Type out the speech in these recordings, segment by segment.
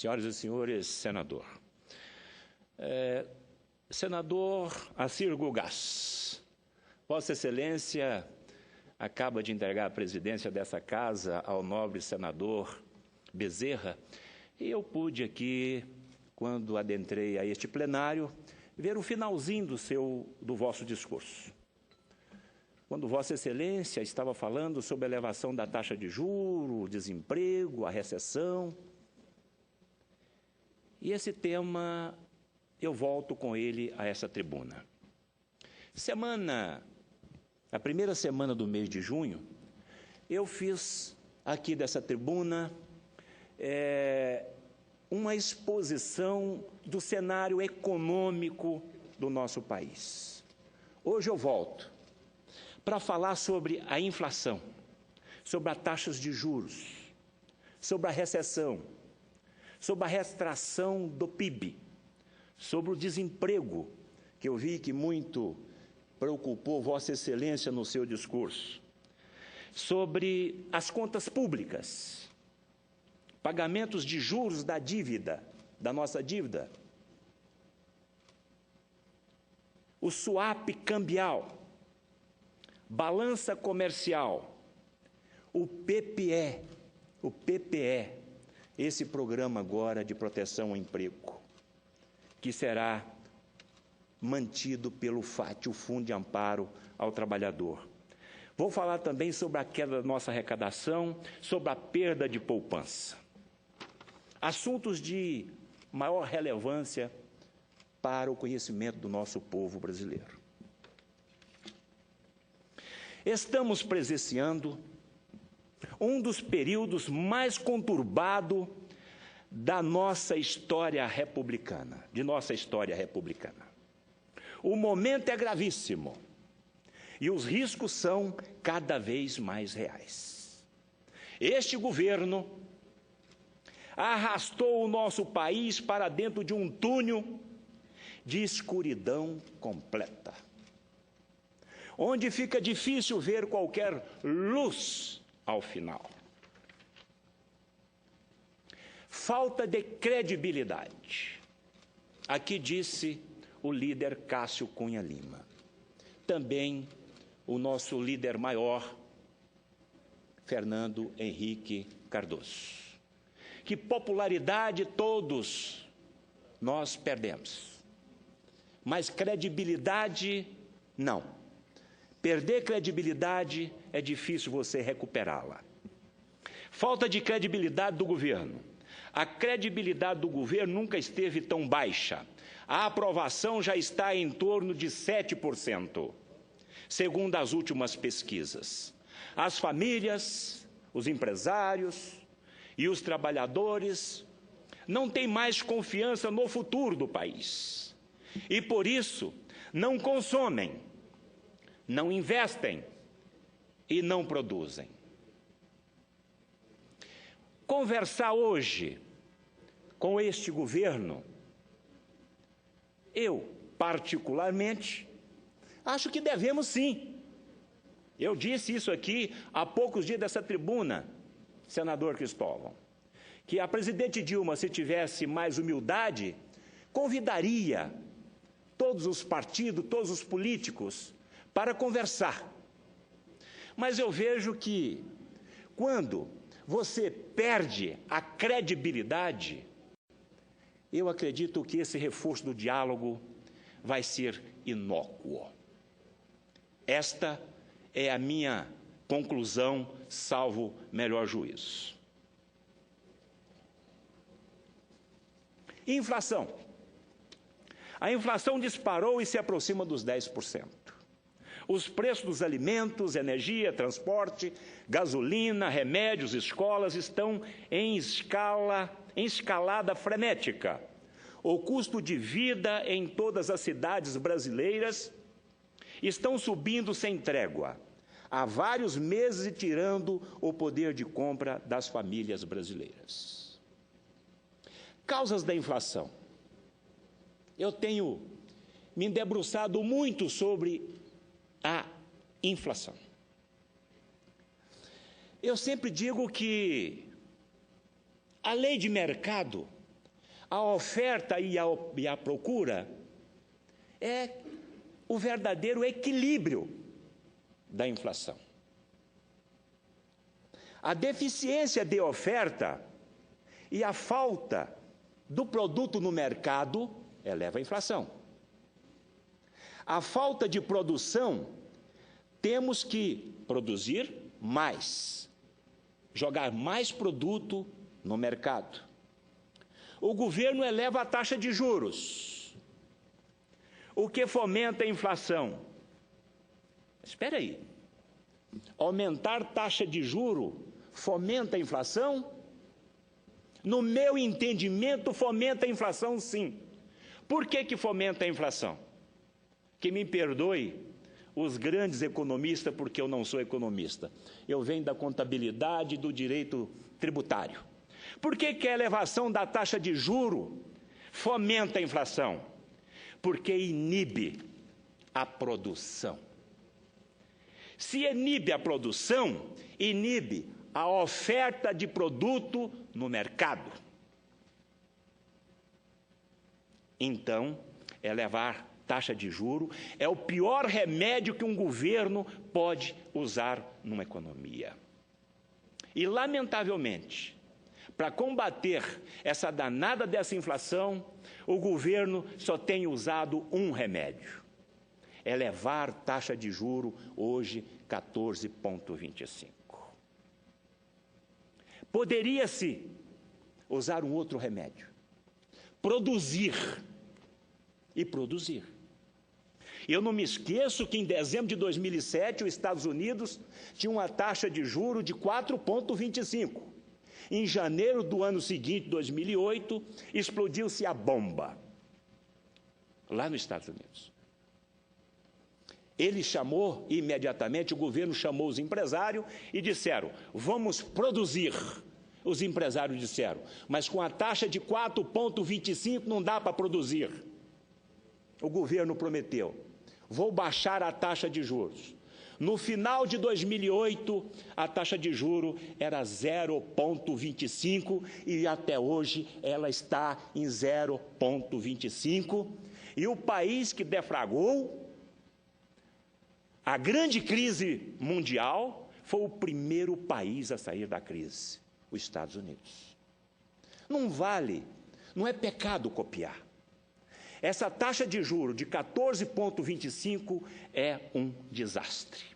Senhoras e senhores, senador. Senador Assirgo Gás, Vossa Excelência acaba de entregar a presidência dessa casa ao nobre senador Bezerra, e eu pude aqui, quando adentrei a este plenário, ver o finalzinho do vosso discurso. Quando Vossa Excelência estava falando sobre a elevação da taxa de juros, o desemprego, a recessão. E esse tema, eu volto com ele a essa tribuna. A primeira semana do mês de junho, eu fiz aqui dessa tribuna uma exposição do cenário econômico do nosso país. Hoje eu volto para falar sobre a inflação, sobre as taxas de juros, sobre a recessão, sobre a retração do PIB, sobre o desemprego, que eu vi que muito preocupou Vossa Excelência no seu discurso, sobre as contas públicas, pagamentos de juros da dívida, da nossa dívida, o swap cambial, balança comercial, o PPE, esse programa agora de proteção ao emprego, que será mantido pelo FAT, o Fundo de Amparo ao Trabalhador. Vou falar também sobre a queda da nossa arrecadação, sobre a perda de poupança. Assuntos de maior relevância para o conhecimento do nosso povo brasileiro. Estamos presenciando um dos períodos mais conturbados da nossa história republicana, O momento é gravíssimo e os riscos são cada vez mais reais. Este governo arrastou o nosso país para dentro de um túnel de escuridão completa, onde fica difícil ver qualquer luz ao final. Falta de credibilidade. Aqui disse o líder Cássio Cunha Lima. Também o nosso líder maior, Fernando Henrique Cardoso. Que popularidade todos nós perdemos, mas credibilidade não. Perder credibilidade é difícil você recuperá-la. Falta de credibilidade do governo. A credibilidade do governo nunca esteve tão baixa. A aprovação já está em torno de 7%, segundo as últimas pesquisas. As famílias, os empresários e os trabalhadores não têm mais confiança no futuro do país. E, por isso, não consomem, não investem e não produzem. Conversar hoje com este governo, eu, particularmente, acho que devemos sim. Eu disse isso aqui há poucos dias dessa tribuna, senador Cristóvão, que a presidente Dilma, se tivesse mais humildade, convidaria todos os partidos, todos os políticos, para conversar. Mas eu vejo que, quando você perde a credibilidade, eu acredito que esse reforço do diálogo vai ser inócuo. Esta é a minha conclusão, salvo melhor juízo. Inflação. A inflação disparou e se aproxima dos 10%. Os preços dos alimentos, energia, transporte, gasolina, remédios, escolas estão em escalada frenética. O custo de vida em todas as cidades brasileiras estão subindo sem trégua, há vários meses e tirando o poder de compra das famílias brasileiras. Causas da inflação. Eu tenho me debruçado muito sobre a inflação. Eu sempre digo que a lei de mercado A oferta e a procura é o verdadeiro equilíbrio da inflação. A deficiência de oferta e a falta do produto no mercado eleva a inflação. A falta de produção, temos que produzir mais, jogar mais produto no mercado. O governo eleva a taxa de juros, o que fomenta a inflação. Espera aí, aumentar taxa de juro fomenta a inflação? No meu entendimento, fomenta a inflação, sim. Por que fomenta a inflação? Que me perdoe os grandes economistas, porque eu não sou economista. Eu venho da contabilidade e do direito tributário. Por que a elevação da taxa de juro fomenta a inflação? Porque inibe a produção. Se inibe a produção, inibe a oferta de produto no mercado. Então, elevar taxa de juro é o pior remédio que um governo pode usar numa economia. E, lamentavelmente, para combater essa danada dessa inflação, o governo só tem usado um remédio: elevar taxa de juro, hoje 14,25. Poderia-se usar um outro remédio: produzir e produzir. Eu não me esqueço que em dezembro de 2007, os Estados Unidos tinha uma taxa de juros de 4,25. Em janeiro do ano seguinte, 2008, explodiu-se a bomba lá nos Estados Unidos. Ele chamou imediatamente, o governo chamou os empresários e disseram: vamos produzir. Os empresários disseram: mas com a taxa de 4,25 não dá para produzir. O governo prometeu: vou baixar a taxa de juros. No final de 2008, a taxa de juros era 0,25 e até hoje ela está em 0,25. E o país que deflagrou a grande crise mundial foi o primeiro país a sair da crise, os Estados Unidos. Não vale, não é pecado copiar. Essa taxa de juros de 14,25 é um desastre.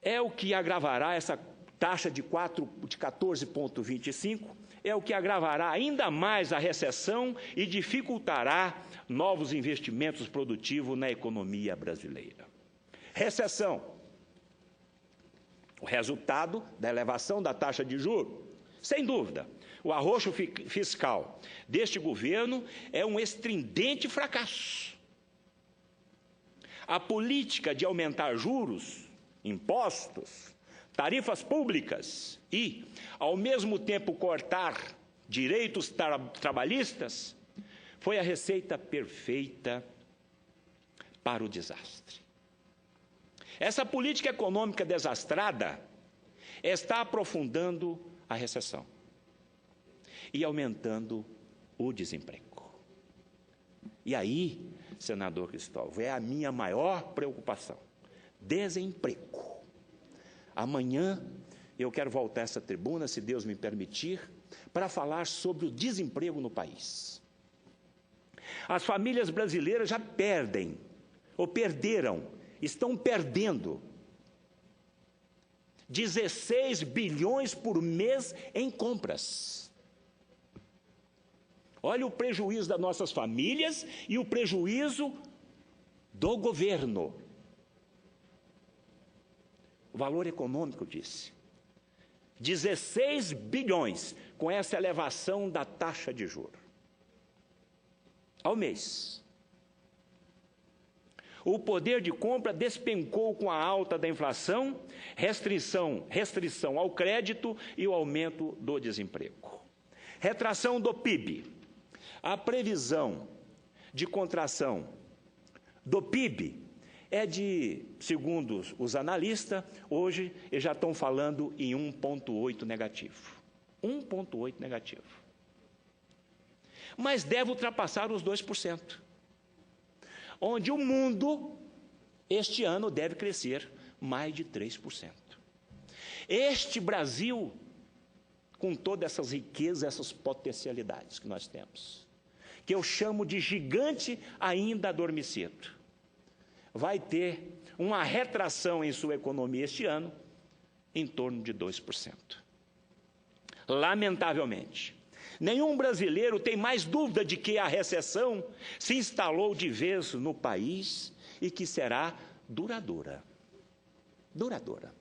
É o que agravará essa taxa de 14,25, é o que agravará ainda mais a recessão e dificultará novos investimentos produtivos na economia brasileira. Recessão. O resultado da elevação da taxa de juros, sem dúvida, o arroxo fiscal deste governo é um estridente fracasso. A política de aumentar juros, impostos, tarifas públicas e, ao mesmo tempo, cortar direitos trabalhistas, foi a receita perfeita para o desastre. Essa política econômica desastrada está aprofundando a recessão e aumentando o desemprego. E aí, senador Cristóvão, é a minha maior preocupação: desemprego. Amanhã eu quero voltar a essa tribuna, se Deus me permitir, para falar sobre o desemprego no país. As famílias brasileiras já perdem, ou perderam, estão perdendo 16 bilhões por mês em compras. Olha o prejuízo das nossas famílias e o prejuízo do governo. O valor econômico disse 16 bilhões com essa elevação da taxa de juros ao mês. O poder de compra despencou com a alta da inflação, restrição ao crédito e o aumento do desemprego. Retração do PIB. A previsão de contração do PIB é de, segundo os analistas, hoje eles já estão falando em 1,8 negativo. 1,8 negativo. mas deve ultrapassar os 2%, onde o mundo, este ano, deve crescer mais de 3%. Este Brasil, com todas essas riquezas, essas potencialidades que nós temos, que eu chamo de gigante ainda adormecido, vai ter uma retração em sua economia este ano em torno de 2%. Lamentavelmente, nenhum brasileiro tem mais dúvida de que a recessão se instalou de vez no país e que será duradoura. Duradoura.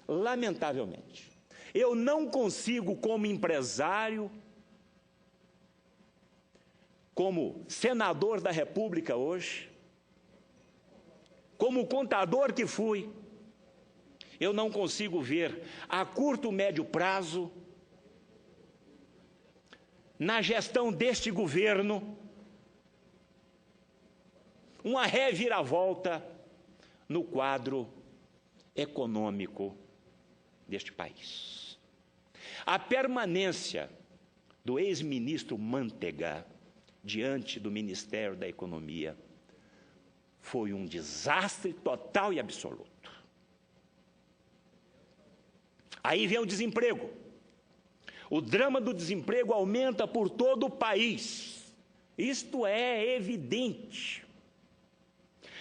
Lamentavelmente. Eu não consigo, como empresário, como senador da República hoje, como contador que fui, eu não consigo ver a curto, médio prazo, na gestão deste governo, uma reviravolta no quadro econômico deste país. A permanência do ex-ministro Mantega diante do Ministério da Economia foi um desastre total e absoluto. Aí vem o desemprego. O drama do desemprego aumenta por todo o país. Isto é evidente.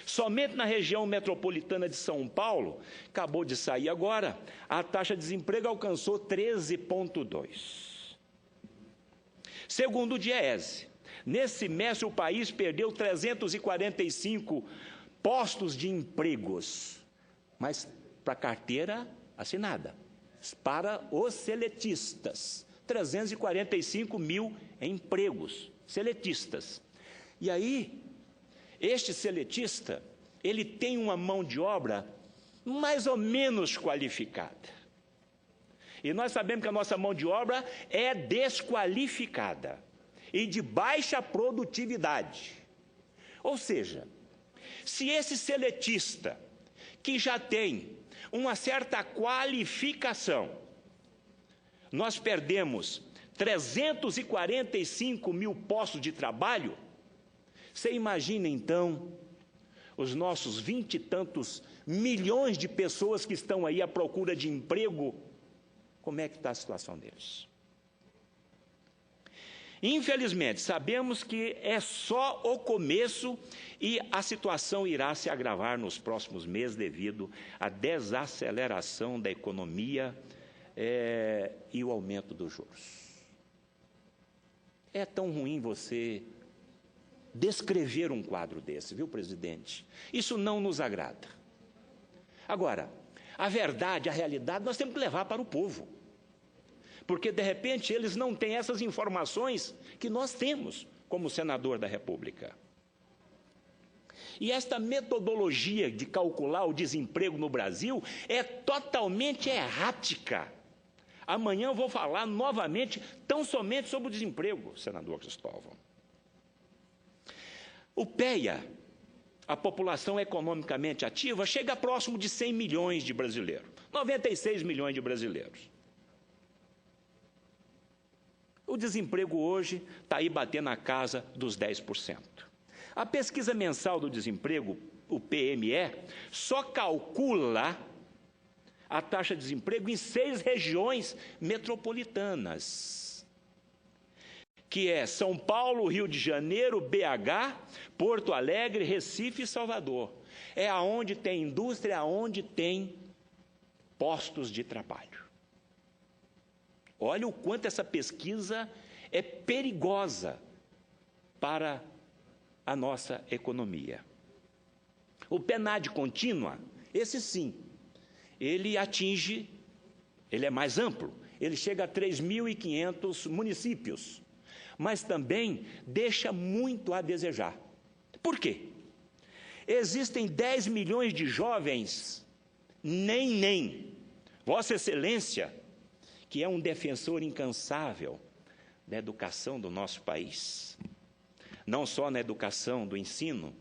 Somente na região metropolitana de São Paulo, acabou de sair agora, a taxa de desemprego alcançou 13,2%. Segundo o Diese, nesse mês o país perdeu 345 postos de empregos, mas para carteira assinada, para os seletistas, 345 mil empregos seletistas. E aí, este seletista, ele tem uma mão de obra mais ou menos qualificada. E nós sabemos que a nossa mão de obra é desqualificada e de baixa produtividade. Ou seja, se esse seletista, que já tem uma certa qualificação, nós perdemos 345 mil postos de trabalho, você imagina, então, os nossos 20 e tantos milhões de pessoas que estão aí à procura de emprego, como é que está a situação deles? Infelizmente, sabemos que é só o começo e a situação irá se agravar nos próximos meses devido à desaceleração da economia e o aumento dos juros. É tão ruim você descrever um quadro desse, viu, presidente? Isso não nos agrada. Agora, a verdade, a realidade, nós temos que levar para o povo. Porque, de repente, eles não têm essas informações que nós temos como senador da República. E esta metodologia de calcular o desemprego no Brasil é totalmente errática. Amanhã eu vou falar novamente, tão somente sobre o desemprego, senador Cristóvão. O PEA, a população economicamente ativa, chega próximo de 100 milhões de brasileiros, 96 milhões de brasileiros. O desemprego hoje está aí batendo na casa dos 10%. A pesquisa mensal do desemprego, o PME, só calcula a taxa de desemprego em 6 regiões metropolitanas, que é São Paulo, Rio de Janeiro, BH, Porto Alegre, Recife e Salvador. É aonde tem indústria, aonde tem postos de trabalho. Olha o quanto essa pesquisa é perigosa para a nossa economia. O PNAD contínua, esse sim, ele é mais amplo, ele chega a 3.500 municípios, mas também deixa muito a desejar. Por quê? Existem 10 milhões de jovens, Vossa Excelência, que é um defensor incansável da educação do nosso país, não só na educação do ensino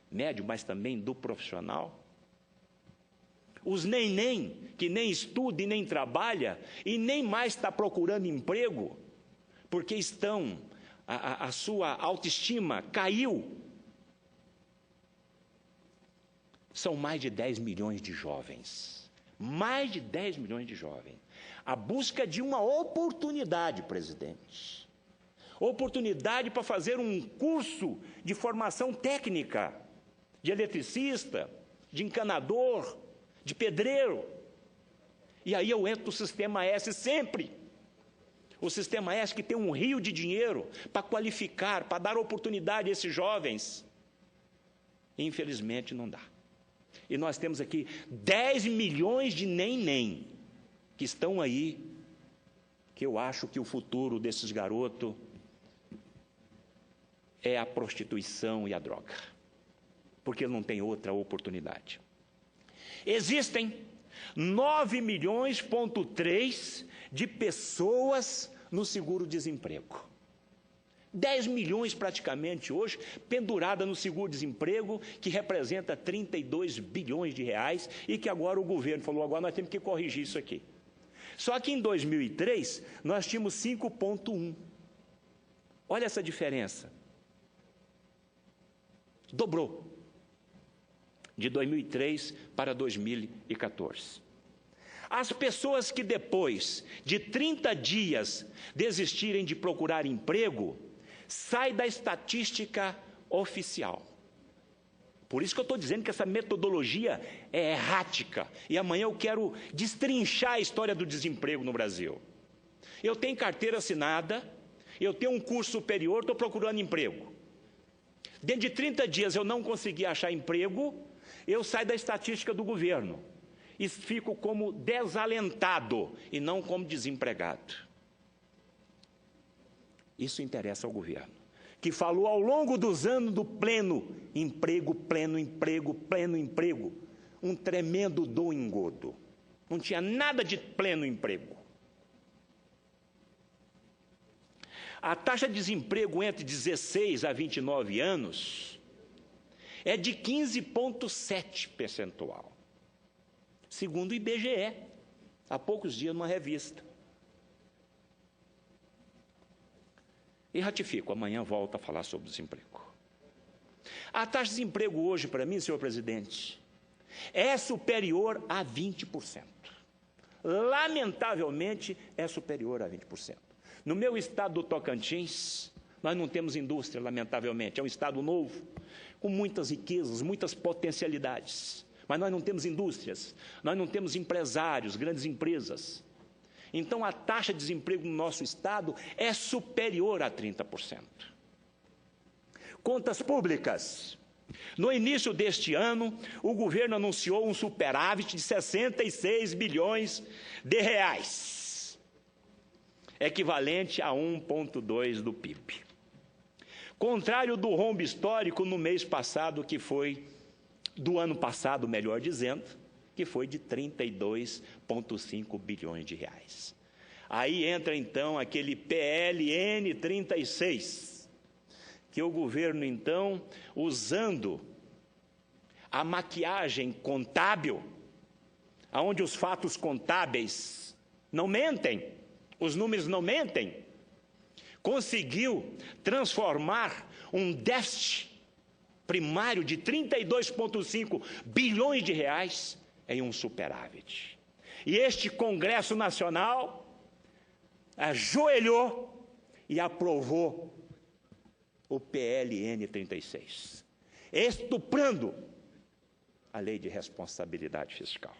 médio, mas também do profissional. Os que nem estuda e nem trabalha e nem mais está procurando emprego, porque estão a sua autoestima caiu. São mais de 10 milhões de jovens. Mais de 10 milhões de jovens. A busca de uma oportunidade, presidente. Oportunidade para fazer um curso de formação técnica, de eletricista, de encanador, de pedreiro. E aí eu entro no Sistema S sempre. O Sistema S que tem um rio de dinheiro para qualificar, para dar oportunidade a esses jovens. Infelizmente não dá. E nós temos aqui 10 milhões de nem que estão aí, que eu acho que o futuro desses garotos é a prostituição e a droga, porque não tem outra oportunidade. Existem 9,3 milhões de pessoas no seguro-desemprego. 10 milhões praticamente hoje pendurada no seguro-desemprego, que representa 32 bilhões de reais, e que agora o governo falou, agora nós temos que corrigir isso aqui. Só que em 2003 nós tínhamos 5,1. Olha essa diferença. Dobrou. De 2003 para 2014. As pessoas que depois de 30 dias desistirem de procurar emprego, sai da estatística oficial. Por isso que eu estou dizendo que essa metodologia é errática. E amanhã eu quero destrinchar a história do desemprego no Brasil. Eu tenho carteira assinada, eu tenho um curso superior, estou procurando emprego. Dentro de 30 dias eu não consegui achar emprego, eu saio da estatística do governo. E fico como desalentado e não como desempregado. Isso interessa ao governo, que falou ao longo dos anos do pleno emprego, pleno emprego, pleno emprego. Um tremendo do engodo. Não tinha nada de pleno emprego. A taxa de desemprego entre 16 a 29 anos é de 15,7%. Segundo o IBGE, há poucos dias numa revista. E ratifico, amanhã volto a falar sobre desemprego. A taxa de desemprego hoje, para mim, senhor presidente, é superior a 20%. Lamentavelmente, é superior a 20%. No meu estado do Tocantins, nós não temos indústria, lamentavelmente. É um estado novo, com muitas riquezas, muitas potencialidades. Mas nós não temos indústrias, nós não temos empresários, grandes empresas. Então, a taxa de desemprego no nosso estado é superior a 30%. Contas públicas. No início deste ano, o governo anunciou um superávit de 66 bilhões de reais, equivalente a 1,2% do PIB. Contrário do rombo histórico no mês passado, que foi, do ano passado, melhor dizendo, que foi de 32,5 bilhões de reais. Aí entra, então, aquele PLN 36, que o governo, então, usando a maquiagem contábil, onde os fatos contábeis não mentem, os números não mentem, conseguiu transformar um déficit primário de 32,5 bilhões de reais em um superávit. E este Congresso Nacional ajoelhou e aprovou o PLN 36, estuprando a lei de responsabilidade fiscal.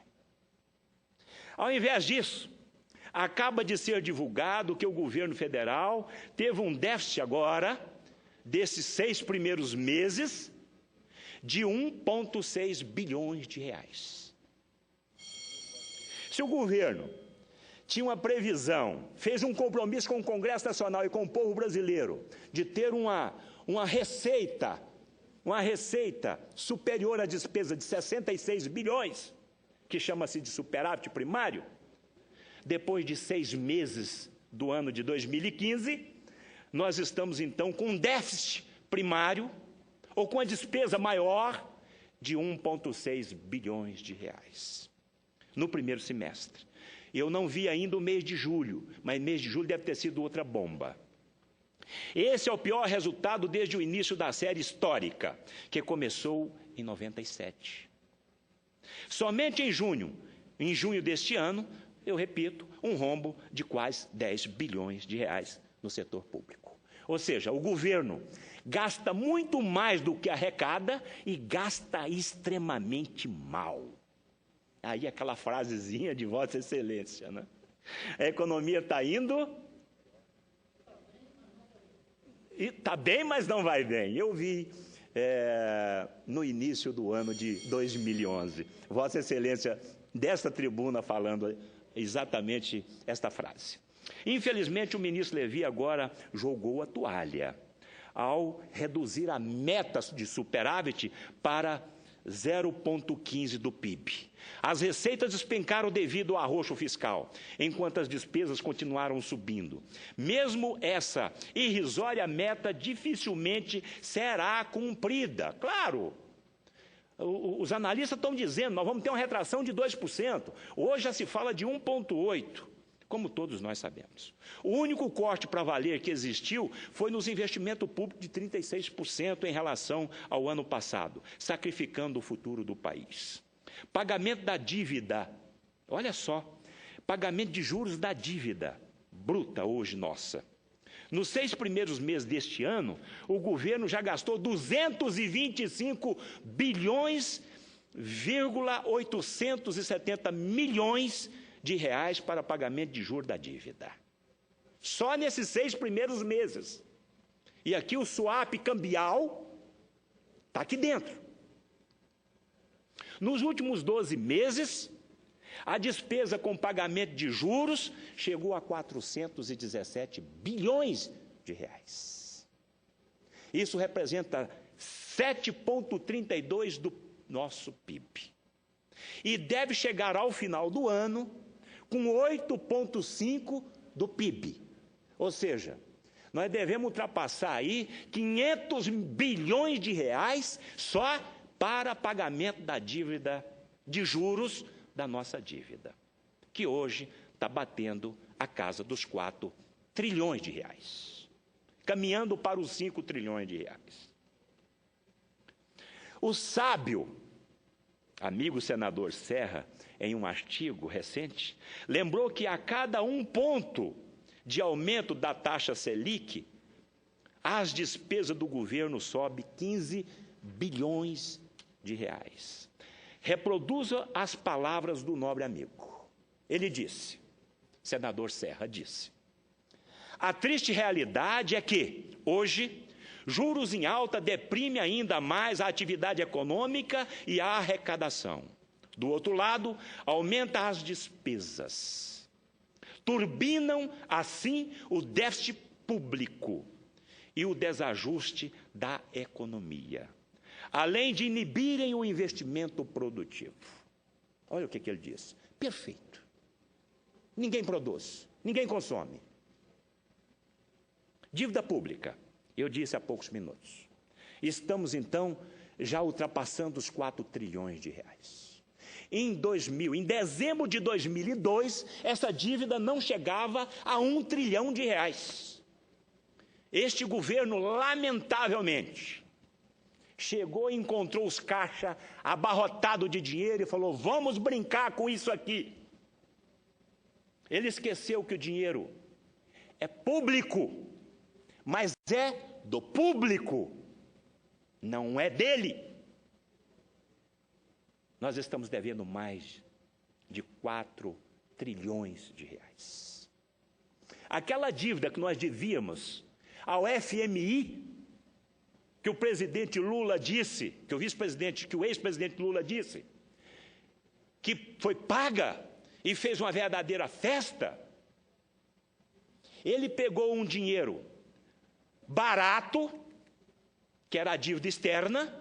Ao invés disso, acaba de ser divulgado que o governo federal teve um déficit agora, desses 6 primeiros meses, de 1,6 bilhões de reais. Se o governo tinha uma previsão, fez um compromisso com o Congresso Nacional e com o povo brasileiro, de ter uma receita superior à despesa de 66 bilhões, que chama-se de superávit primário, depois de 6 meses do ano de 2015, nós estamos então com um déficit primário, ou com a despesa maior de 1,6 bilhões de reais, no primeiro semestre. Eu não vi ainda o mês de julho, mas mês de julho deve ter sido outra bomba. Esse é o pior resultado desde o início da série histórica, que começou em 97. Somente em junho deste ano, eu repito, um rombo de quase 10 bilhões de reais no setor público. Ou seja, o governo gasta muito mais do que arrecada e gasta extremamente mal. Aí aquela frasezinha de Vossa Excelência, né? A economia está indo... Está bem, mas não vai bem. Eu vi no início do ano de 2011, Vossa Excelência, desta tribuna, falando exatamente esta frase. Infelizmente, o ministro Levi agora jogou a toalha ao reduzir a meta de superávit para 0,15 do PIB. As receitas despencaram devido ao arroxo fiscal, enquanto as despesas continuaram subindo. Mesmo essa irrisória meta dificilmente será cumprida. Claro, os analistas estão dizendo, nós vamos ter uma retração de 2%. Hoje já se fala de 1,8%. Como todos nós sabemos. O único corte para valer que existiu foi nos investimentos públicos de 36% em relação ao ano passado, sacrificando o futuro do país. Pagamento da dívida, olha só, pagamento de juros da dívida bruta hoje nossa. Nos 6 primeiros meses deste ano, o governo já gastou 225 bilhões, 870 milhões de reais para pagamento de juros da dívida. Só nesses 6 primeiros meses. E aqui o swap cambial está aqui dentro. Nos últimos 12 meses, a despesa com pagamento de juros chegou a 417 bilhões de reais. Isso representa 7,32% do nosso PIB. E deve chegar ao final do ano com 8,5% do PIB. Ou seja, nós devemos ultrapassar aí 500 bilhões de reais só para pagamento da dívida de juros da nossa dívida, que hoje está batendo a casa dos 4 trilhões de reais, caminhando para os 5 trilhões de reais. O sábio amigo senador Serra, em um artigo recente, lembrou que a cada 1 ponto de aumento da taxa Selic, as despesas do governo sobem 15 bilhões de reais. Reproduza as palavras do nobre amigo. Ele disse, senador Serra disse, a triste realidade é que, hoje, juros em alta deprime ainda mais a atividade econômica e a arrecadação. Do outro lado, aumenta as despesas. Turbinam, assim, o déficit público e o desajuste da economia, além de inibirem o investimento produtivo. Olha o que ele diz. Perfeito. Ninguém produz, ninguém consome. Dívida pública. Eu disse há poucos minutos. Estamos, então, já ultrapassando os 4 trilhões de reais. Em dezembro de 2002, essa dívida não chegava a 1 trilhão de reais. Este governo, lamentavelmente, chegou e encontrou os caixas abarrotados de dinheiro e falou, vamos brincar com isso aqui. Ele esqueceu que o dinheiro é público, mas é do público, não é dele. Nós estamos devendo mais de 4 trilhões de reais. Aquela dívida que nós devíamos ao FMI, que o presidente Lula disse, que o ex-presidente Lula disse, que foi paga e fez uma verdadeira festa, ele pegou um dinheiro barato, que era a dívida externa,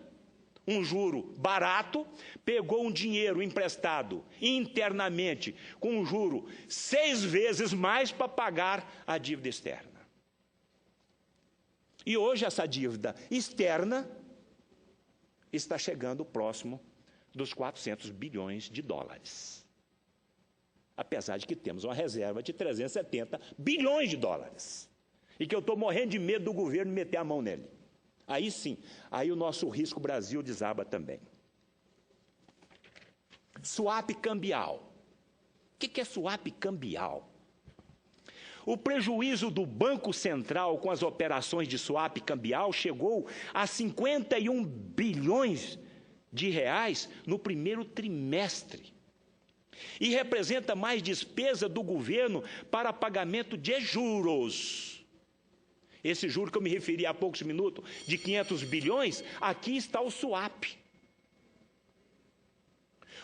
um juro barato, pegou um dinheiro emprestado internamente com um juro 6 vezes mais para pagar a dívida externa. E hoje essa dívida externa está chegando próximo dos 400 bilhões de dólares. Apesar de que temos uma reserva de 370 bilhões de dólares. e que eu estou morrendo de medo do governo meter a mão nele. Aí sim, aí o nosso risco Brasil desaba também. Swap cambial. O que é swap cambial? O prejuízo do Banco Central com as operações de swap cambial chegou a 51 bilhões de reais no primeiro trimestre. E representa mais despesa do governo para pagamento de juros. Esse juro que eu me referi há poucos minutos, de 500 bilhões, aqui está o swap.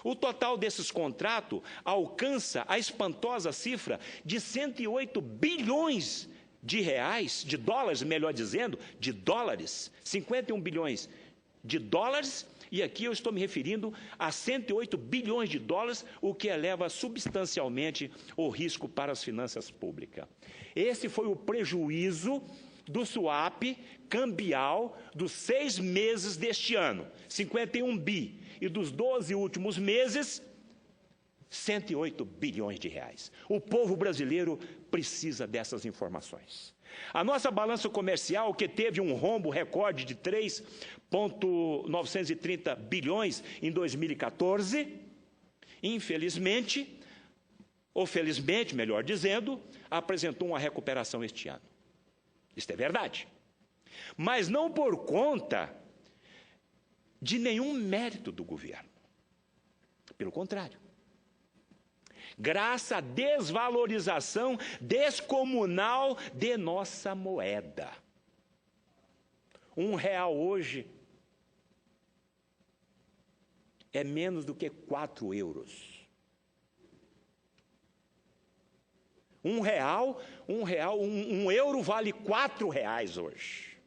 O total desses contratos alcança a espantosa cifra de 108 bilhões de reais, de dólares, melhor dizendo, de dólares, 51 bilhões de dólares, e aqui eu estou me referindo a 108 bilhões de dólares, o que eleva substancialmente o risco para as finanças públicas. Esse foi o prejuízo do swap cambial dos 6 meses deste ano, 51 bi, e dos 12 últimos meses, 108 bilhões de reais. O povo brasileiro precisa dessas informações. A nossa balança comercial, que teve um rombo recorde de 3,930 bilhões em 2014, infelizmente, ou felizmente, melhor dizendo, apresentou uma recuperação este ano. Isto é verdade. Mas não por conta de nenhum mérito do governo. Pelo contrário. Graças à desvalorização descomunal de nossa moeda. R$1 hoje é menos do que 4 euros. Um euro vale R$4 hoje.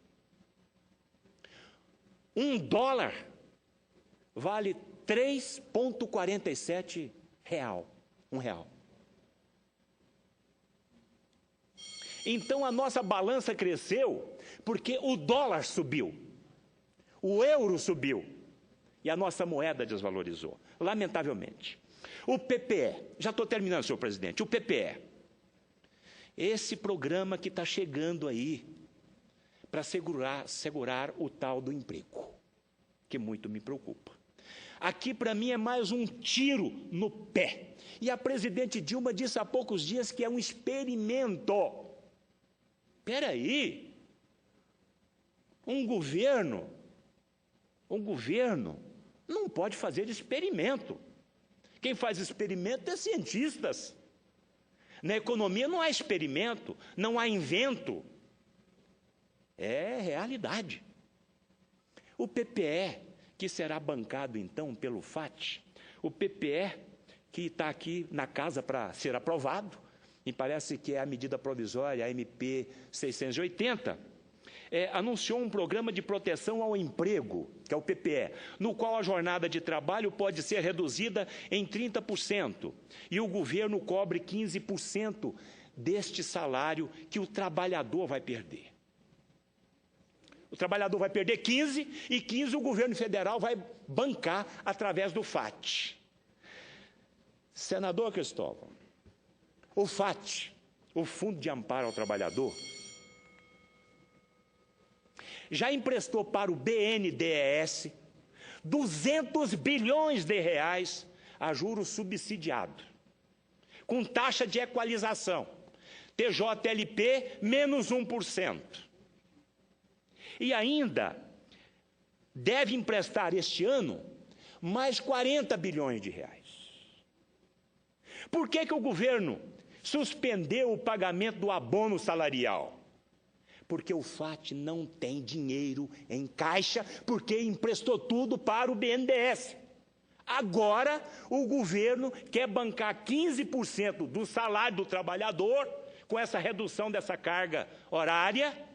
$1 vale 3,47 real. R$1. Então a nossa balança cresceu porque o dólar subiu, o euro subiu e a nossa moeda desvalorizou, lamentavelmente. O PPE, já estou terminando, senhor presidente, o PPE, esse programa que está chegando aí para segurar o tal do emprego, que muito me preocupa. Aqui, para mim, é mais um tiro no pé. E a presidente Dilma disse há poucos dias que é um experimento. Espera aí. Um governo não pode fazer experimento. Quem faz experimento é cientistas. Na economia não há experimento, não há invento. É realidade. O PPE, que será bancado então pelo FAT, o PPE, que está aqui na casa para ser aprovado, me parece que é a medida provisória, a MP 680, anunciou um programa de proteção ao emprego, que é o PPE, no qual a jornada de trabalho pode ser reduzida em 30%, e o governo cobre 15% deste salário que o trabalhador vai perder. O trabalhador vai perder 15 e 15 o governo federal vai bancar através do FAT. Senador Cristóvão, o FAT, o Fundo de Amparo ao Trabalhador, já emprestou para o BNDES 200 bilhões de reais a juros subsidiados, com taxa de equalização, TJLP menos 1%. E ainda deve emprestar este ano mais 40 bilhões de reais. Por que o governo suspendeu o pagamento do abono salarial? Porque o FAT não tem dinheiro em caixa, porque emprestou tudo para o BNDES. Agora, o governo quer bancar 15% do salário do trabalhador, com essa redução dessa carga horária,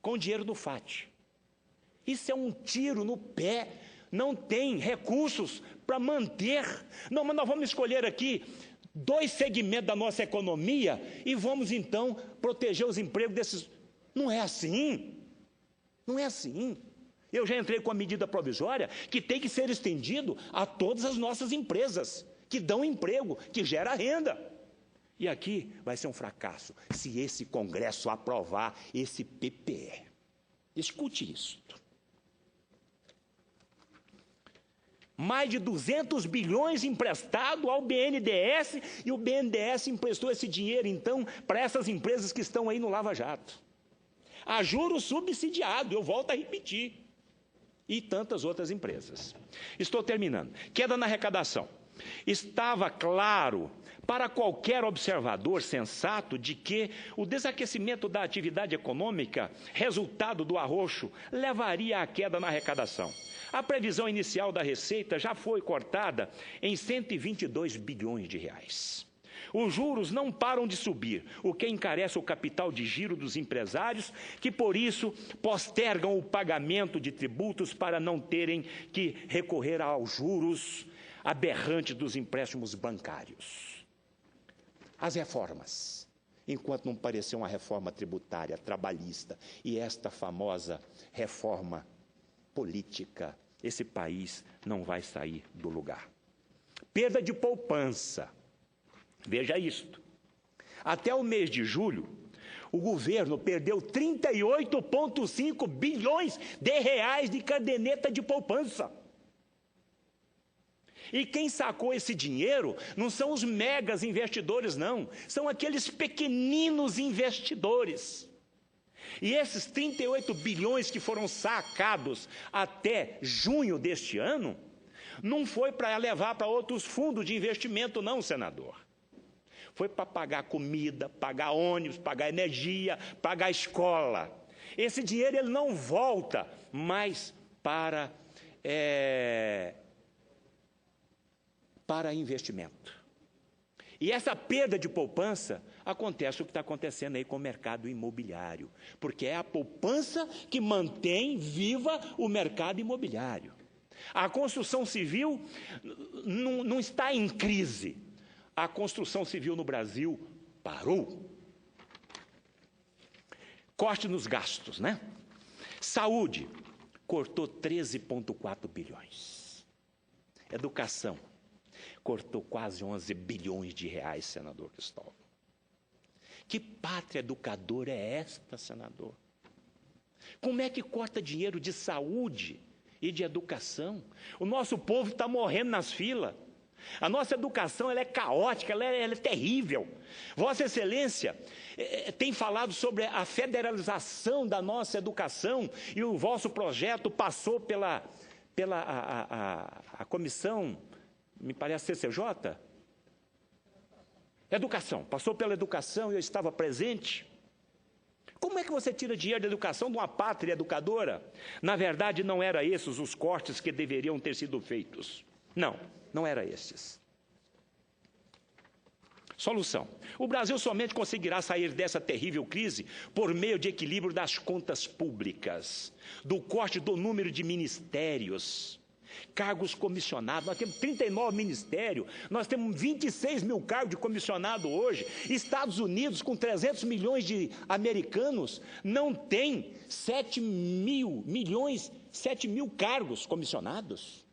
com dinheiro do FAT. Isso é um tiro no pé, não tem recursos para manter. Não, mas nós vamos escolher aqui 2 segmentos da nossa economia e vamos então proteger os empregos desses. Não é assim. Não é assim. Eu já entrei com a medida provisória que tem que ser estendido a todas as nossas empresas, que dão emprego, que gera renda. E aqui vai ser um fracasso se esse Congresso aprovar esse PPE. Escute isso. Mais de 200 bilhões emprestado ao BNDES, e o BNDES emprestou esse dinheiro, então, para essas empresas que estão aí no Lava Jato. A juros subsidiado, eu volto a repetir. E tantas outras empresas. Estou terminando. Queda na arrecadação. Estava claro para qualquer observador sensato de que o desaquecimento da atividade econômica, resultado do arroxo, levaria à queda na arrecadação. A previsão inicial da receita já foi cortada em 122 bilhões de reais. Os juros não param de subir, o que encarece o capital de giro dos empresários, que por isso postergam o pagamento de tributos para não terem que recorrer aos juros aberrantes dos empréstimos bancários. As reformas, enquanto não parecer uma reforma tributária, trabalhista e esta famosa reforma política, esse país não vai sair do lugar. Perda de poupança. Veja isto. Até o mês de julho, o governo perdeu 38,5 bilhões de reais de caderneta de poupança. E quem sacou esse dinheiro não são os megas investidores, não. São aqueles pequeninos investidores. E esses 38 bilhões que foram sacados até junho deste ano, não foi para levar para outros fundos de investimento, não, senador. Foi para pagar comida, pagar ônibus, pagar energia, pagar escola. Esse dinheiro ele não volta mais para investimento. E essa perda de poupança acontece o que está acontecendo aí com o mercado imobiliário, porque é a poupança que mantém viva o mercado imobiliário. A construção civil não está em crise. A construção civil no Brasil parou. Corte nos gastos, né? Saúde, cortou 13,4 bilhões. Educação, cortou quase 11 bilhões de reais, senador Cristóvão. Que pátria educadora é esta, senador? Como é que corta dinheiro de saúde e de educação? O nosso povo está morrendo nas filas. A nossa educação ela é caótica, ela é terrível. Vossa Excelência tem falado sobre a federalização da nossa educação e o vosso projeto passou pela comissão, me parece CCJ? Educação, passou pela educação e eu estava presente. Como é que você tira dinheiro da educação de uma pátria educadora? Na verdade, não eram esses os cortes que deveriam ter sido feitos. Não eram esses. Solução. O Brasil somente conseguirá sair dessa terrível crise por meio de equilíbrio das contas públicas, do corte do número de ministérios, cargos comissionados. Nós temos 39 ministérios, nós temos 26 mil cargos de comissionado hoje. Estados Unidos, com 300 milhões de americanos, não tem 7 mil cargos comissionados.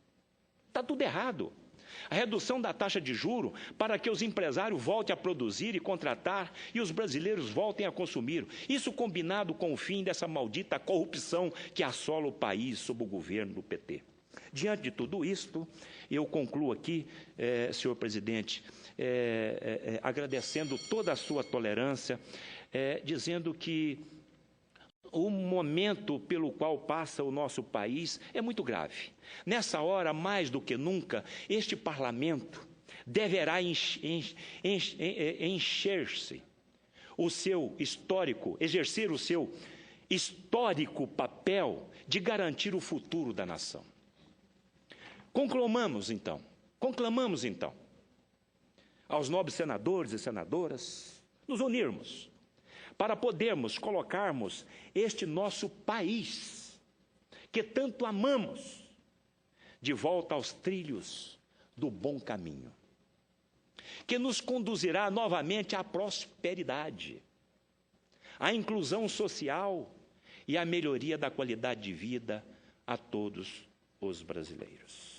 Está tudo errado. A redução da taxa de juro para que os empresários voltem a produzir e contratar e os brasileiros voltem a consumir. Isso combinado com o fim dessa maldita corrupção que assola o país sob o governo do PT. Diante de tudo isto, eu concluo aqui, senhor presidente, agradecendo toda a sua tolerância, dizendo que o momento pelo qual passa o nosso país é muito grave. Nessa hora, mais do que nunca, este parlamento deverá encher-se o seu histórico, exercer o seu histórico papel de garantir o futuro da nação. Conclamamos então, aos nobres senadores e senadoras, nos unirmos, para podermos colocarmos este nosso país, que tanto amamos, de volta aos trilhos do bom caminho, que nos conduzirá novamente à prosperidade, à inclusão social e à melhoria da qualidade de vida a todos os brasileiros.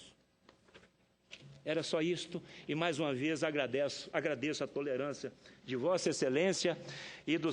Era só isto, e mais uma vez agradeço a tolerância de Vossa Excelência e do